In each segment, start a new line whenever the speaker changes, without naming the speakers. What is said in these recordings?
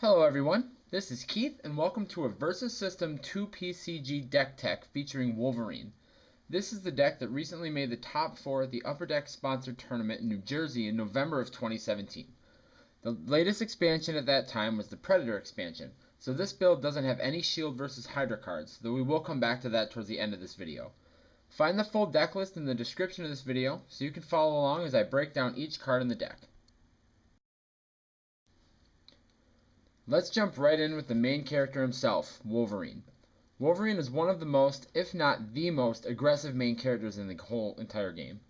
Hello everyone, this is Keith and welcome to a Versus System 2PCG deck tech featuring Wolverine. This is the deck that recently made the top 4 at the Upper Deck sponsored tournament in New Jersey in November of 2017. The latest expansion at that time was the Predator expansion, so this build doesn't have any Shield vs. Hydra cards, though we will come back to that towards the end of this video. Find the full deck list in the description of this video so you can follow along as I break down each card in the deck. Let's jump right in with the main character himself, Wolverine. Wolverine is one of the most, if not the most, aggressive main characters in the whole entire game.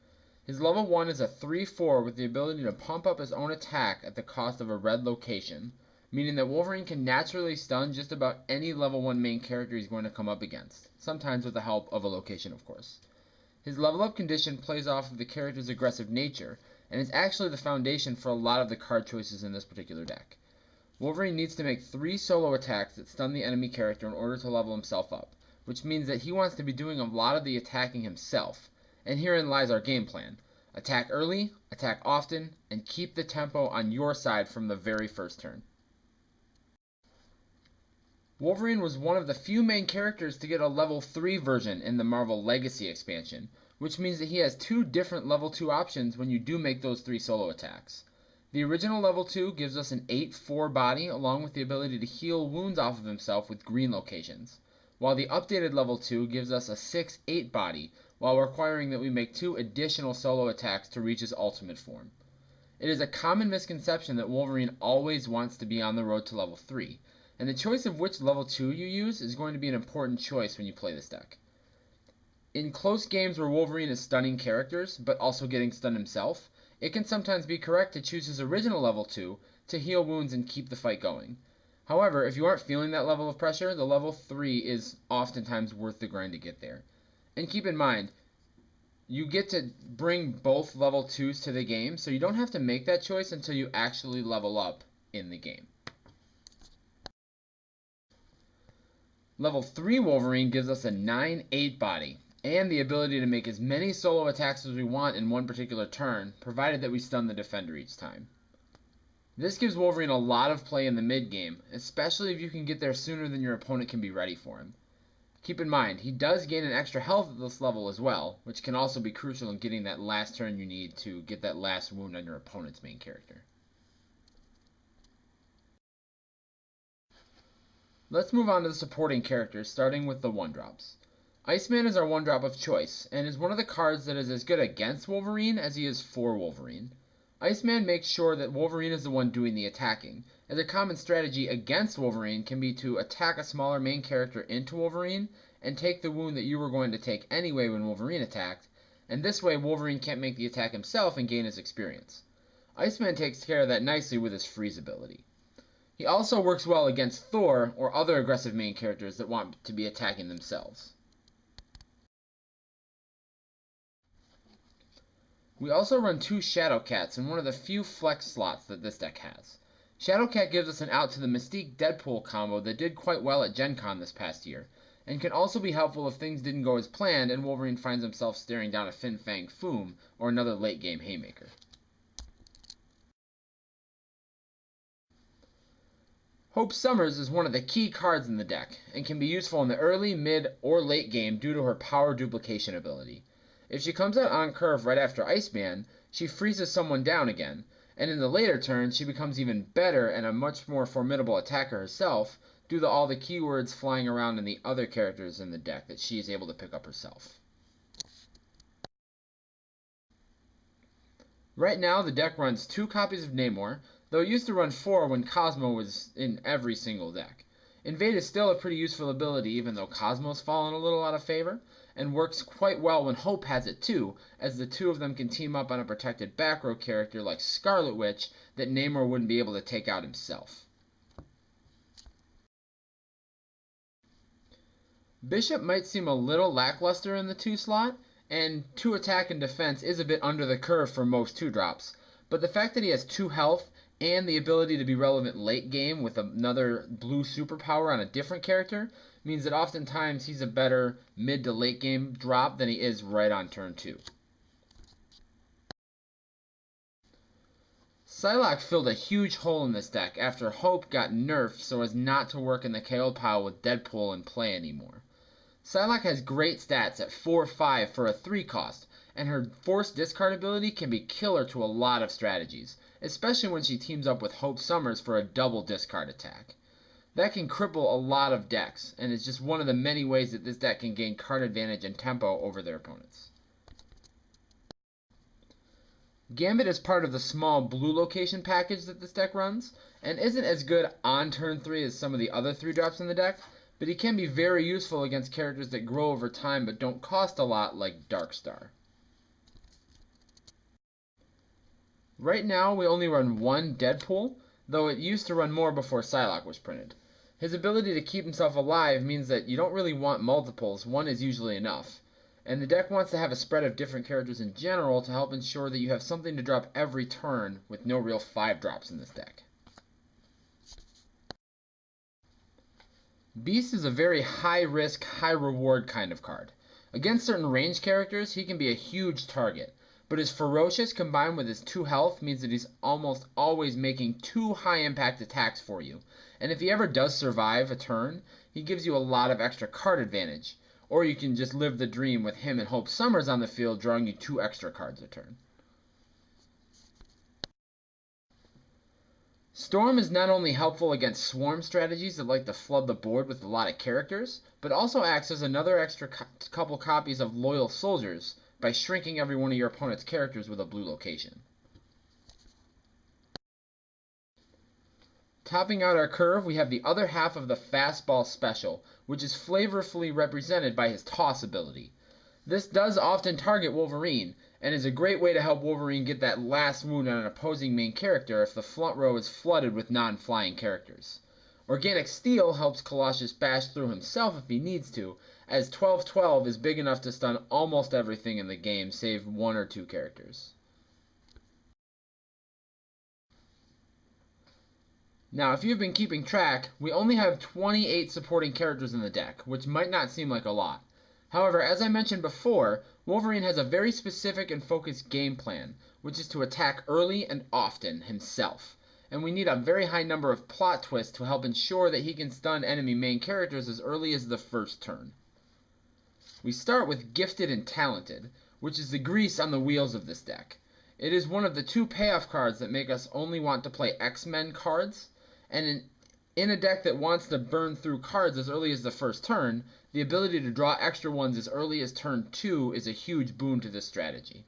His level 1 is a 3/4 with the ability to pump up his own attack at the cost of a red location, meaning that Wolverine can naturally stun just about any level 1 main character he's going to come up against, sometimes with the help of a location of course. His level up condition plays off of the character's aggressive nature, and is actually the foundation for a lot of the card choices in this particular deck. Wolverine needs to make 3 solo attacks that stun the enemy character in order to level himself up, which means that he wants to be doing a lot of the attacking himself, and herein lies our game plan. Attack early, attack often, and keep the tempo on your side from the very first turn. Wolverine was one of the few main characters to get a level 3 version in the Marvel Legacy expansion, which means that he has 2 different level 2 options when you do make those 3 solo attacks. The original level 2 gives us an 8/4 body along with the ability to heal wounds off of himself with green locations, while the updated level 2 gives us a 6/8 body while requiring that we make 2 additional solo attacks to reach his ultimate form. It is a common misconception that Wolverine always wants to be on the road to level 3, and the choice of which level 2 you use is going to be an important choice when you play this deck. In close games where Wolverine is stunning characters, but also getting stunned himself, it can sometimes be correct to choose his original level 2 to heal wounds and keep the fight going. However, if you aren't feeling that level of pressure, the level 3 is oftentimes worth the grind to get there. And keep in mind, you get to bring both level 2s to the game, so you don't have to make that choice until you actually level up in the game. Level 3 Wolverine gives us a 9/8 body, and the ability to make as many solo attacks as we want in one particular turn, provided that we stun the defender each time. This gives Wolverine a lot of play in the mid game, especially if you can get there sooner than your opponent can be ready for him. Keep in mind, he does gain an extra health at this level as well, which can also be crucial in getting that last turn you need to get that last wound on your opponent's main character. Let's move on to the supporting characters, starting with the 1-drops. Iceman is our 1-drop of choice, and is one of the cards that is as good against Wolverine as he is for Wolverine. Iceman makes sure that Wolverine is the one doing the attacking, as a common strategy against Wolverine can be to attack a smaller main character into Wolverine, and take the wound that you were going to take anyway when Wolverine attacked, and this way Wolverine can't make the attack himself and gain his experience. Iceman takes care of that nicely with his freeze ability. He also works well against Thor or other aggressive main characters that want to be attacking themselves. We also run 2 Shadowcats in one of the few flex slots that this deck has. Shadowcat gives us an out to the Mystique Deadpool combo that did quite well at Gen Con this past year, and can also be helpful if things didn't go as planned and Wolverine finds himself staring down a Fin Fang Foom or another late game haymaker. Hope Summers is one of the key cards in the deck, and can be useful in the early, mid, or late game due to her power duplication ability. If she comes out on curve right after Iceman, she freezes someone down again, and in the later turns she becomes even better and a much more formidable attacker herself due to all the keywords flying around in the other characters in the deck that she is able to pick up herself. Right now the deck runs 2 copies of Namor, though it used to run 4 when Cosmo was in every single deck. Invade is still a pretty useful ability even though Cosmo's fallen a little out of favor, and works quite well when Hope has it too, as the 2 of them can team up on a protected back row character like Scarlet Witch that Namor wouldn't be able to take out himself. Bishop might seem a little lackluster in the 2 slot, and 2 attack and defense is a bit under the curve for most 2-drops, but the fact that he has 2 health and the ability to be relevant late game with another blue superpower on a different character means that oftentimes he's a better mid to late game drop than he is right on turn 2. Psylocke filled a huge hole in this deck after Hope got nerfed so as not to work in the KO pile with Deadpool in play anymore. Psylocke has great stats at 4-5 for a 3 cost, and her force discard ability can be killer to a lot of strategies, especially when she teams up with Hope Summers for a double discard attack. That can cripple a lot of decks, and is just one of the many ways that this deck can gain card advantage and tempo over their opponents. Gambit is part of the small blue location package that this deck runs, and isn't as good on turn 3 as some of the other 3-drops in the deck, but he can be very useful against characters that grow over time but don't cost a lot, like Darkstar. Right now we only run one Deadpool, though it used to run more before Psylocke was printed. His ability to keep himself alive means that you don't really want multiples, one is usually enough. And the deck wants to have a spread of different characters in general to help ensure that you have something to drop every turn with no real 5-drops in this deck. Beast is a very high-risk, high-reward kind of card. Against certain ranged characters, he can be a huge target, but his ferocious combined with his 2 health means that he's almost always making 2 high-impact attacks for you, and if he ever does survive a turn, he gives you a lot of extra card advantage. Or you can just live the dream with him and Hope Summers on the field, drawing you 2 extra cards a turn. Storm is not only helpful against swarm strategies that like to flood the board with a lot of characters, but also acts as another extra couple copies of Loyal Soldiers by shrinking every one of your opponent's characters with a blue location. Topping out our curve, we have the other half of the Fastball Special, which is flavorfully represented by his Toss ability. This does often target Wolverine, and is a great way to help Wolverine get that last wound on an opposing main character if the front row is flooded with non-flying characters. Organic Steel helps Colossus bash through himself if he needs to, as 12-12 is big enough to stun almost everything in the game save 1 or 2 characters. Now, if you've been keeping track, we only have 28 supporting characters in the deck, which might not seem like a lot. However, as I mentioned before, Wolverine has a very specific and focused game plan, which is to attack early and often himself, and we need a very high number of plot twists to help ensure that he can stun enemy main characters as early as the first turn. We start with Gifted and Talented, which is the grease on the wheels of this deck. It is one of the 2 payoff cards that make us only want to play X-Men cards, and in a deck that wants to burn through cards as early as the first turn, the ability to draw extra ones as early as turn 2 is a huge boon to this strategy.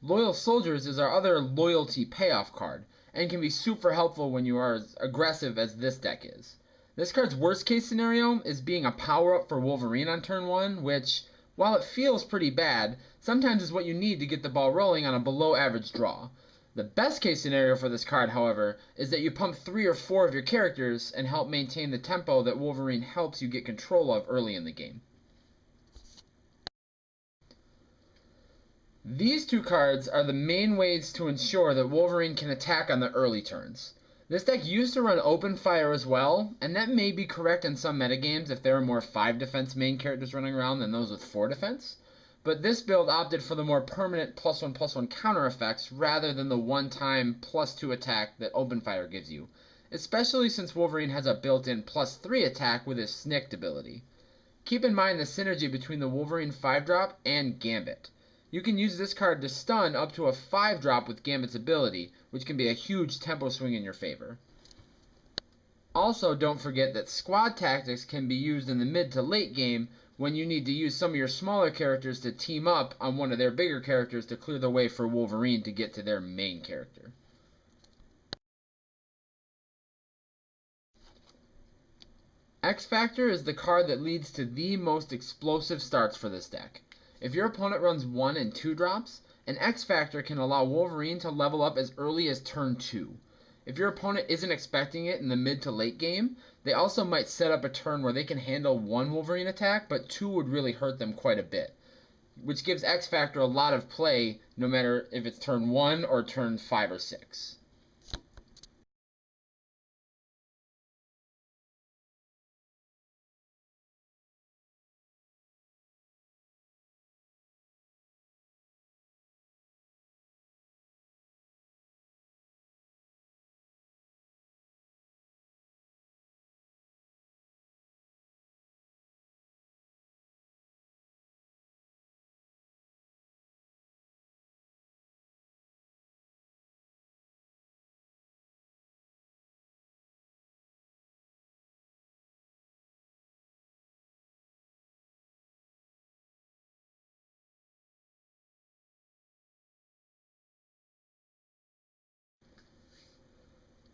Loyal Soldiers is our other loyalty payoff card, and can be super helpful when you are as aggressive as this deck is. This card's worst case scenario is being a power up for Wolverine on turn 1, which, while it feels pretty bad, sometimes is what you need to get the ball rolling on a below average draw. The best case scenario for this card, however, is that you pump 3 or 4 of your characters and help maintain the tempo that Wolverine helps you get control of early in the game. These 2 cards are the main ways to ensure that Wolverine can attack on the early turns. This deck used to run Open Fire as well, and that may be correct in some metagames if there are more 5 defense main characters running around than those with 4 defense. But this build opted for the more permanent +1/+1 counter effects rather than the one-time +2 attack that Open Fire gives you, especially since Wolverine has a built-in +3 attack with his Snicked ability. Keep in mind the synergy between the Wolverine 5-drop and Gambit. You can use this card to stun up to a 5-drop with Gambit's ability, which can be a huge tempo swing in your favor. Also, don't forget that squad tactics can be used in the mid to late game when you need to use some of your smaller characters to team up on one of their bigger characters to clear the way for Wolverine to get to their main character. X Factor is the card that leads to the most explosive starts for this deck. If your opponent runs 1 and 2 drops, an X Factor can allow Wolverine to level up as early as turn 2. If your opponent isn't expecting it in the mid to late game, they also might set up a turn where they can handle 1 Wolverine attack, but 2 would really hurt them quite a bit, which gives X Factor a lot of play no matter if it's turn 1 or turn 5 or 6.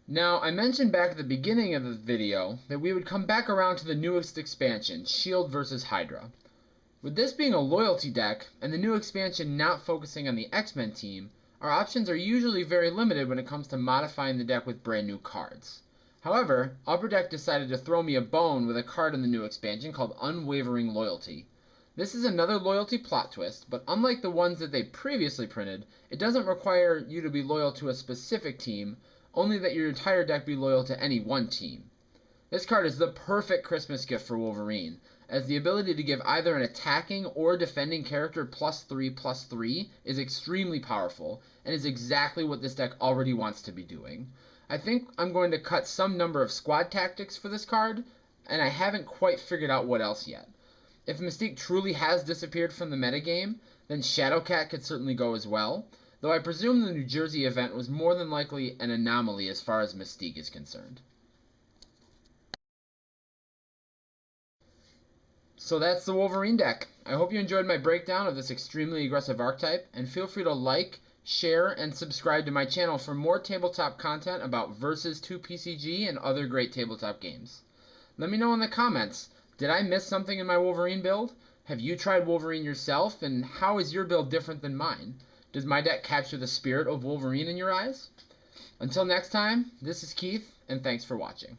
Now, I mentioned back at the beginning of the video that we would come back around to the newest expansion, Shield vs. Hydra. With this being a loyalty deck, and the new expansion not focusing on the X-Men team, our options are usually very limited when it comes to modifying the deck with brand new cards. However, Upper Deck decided to throw me a bone with a card in the new expansion called Unwavering Loyalty. This is another loyalty plot twist, but unlike the ones that they previously printed, it doesn't require you to be loyal to a specific team, only that your entire deck be loyal to any one team. This card is the perfect Christmas gift for Wolverine, as the ability to give either an attacking or defending character +3/+3 is extremely powerful, and is exactly what this deck already wants to be doing. I think I'm going to cut some number of squad tactics for this card, and I haven't quite figured out what else yet. If Mystique truly has disappeared from the metagame, then Shadowcat could certainly go as well, though I presume the New Jersey event was more than likely an anomaly as far as Mystique is concerned. So that's the Wolverine deck. I hope you enjoyed my breakdown of this extremely aggressive archetype, and feel free to like, share, and subscribe to my channel for more tabletop content about Versus 2 PCG and other great tabletop games. Let me know in the comments, did I miss something in my Wolverine build? Have you tried Wolverine yourself, and how is your build different than mine? Does my deck capture the spirit of Wolverine in your eyes? Until next time, this is Keith, and thanks for watching.